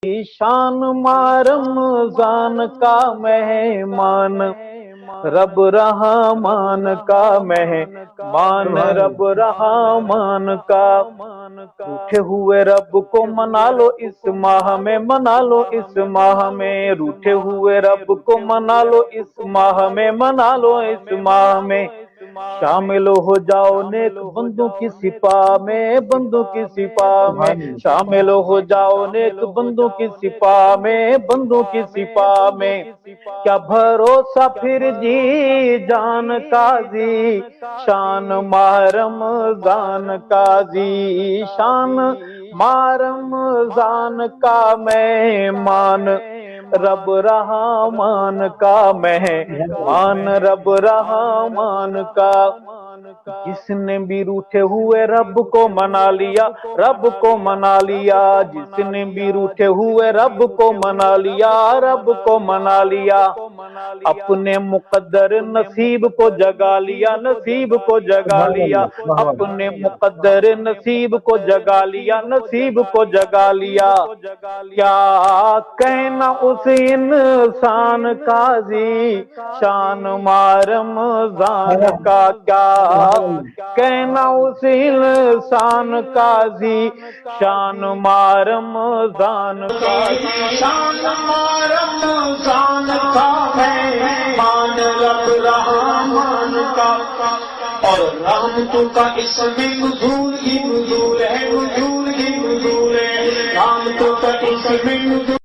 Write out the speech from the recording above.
شان ماہ رمضان کا مہمان، رب رحمان کا مہمان، رب رحمان کا۔ روٹھے ہوئے رب کو منا لو اس ماہ میں، منا لو اس ماہ میں، روٹھے ہوئے رب کو منا لو اس ماہ میں، منا لو اس ماہ میں۔ شامل ہو جاؤ نیک بندوں کی سپاہ میں، بندوں کی سپاہ میں، شامل ہو جاؤ نیک بندوں کی سپاہ میں، بندوں کی سپاہ میں۔ کیا بھروسہ پھر جی جان قاضی، شان ماہ رمضان قاضی، شان ماہ رمضان کا مہمان، رب رحمان کا مہمان، رب رحمان کا۔ جس نے بھی روٹھے ہوئے رب کو منا لیا، رب کو منا لیا، جس نے بھی روٹھے ہوئے رب کو منا لیا، رب کو منا لیا، اپنے مقدر نصیب کو جگا لیا، نصیب کو جگا لیا، اپنے مقدر نصیب کو جگا لیا، نصیب کو جگا لیا۔ کیا کہنا اس انسان قاضی، شان ماہ رمضان کا، کیا کہنا اس انسان قاضی، شان ماہ رمضان کا، شان ماہ رمضان کا مہمان، رب رحمان کا۔ اور رحمتوں کا اس میں نزول ہی نزول ہے، نزول ہی نزول ہے، رحمتوں کا اس میں نزول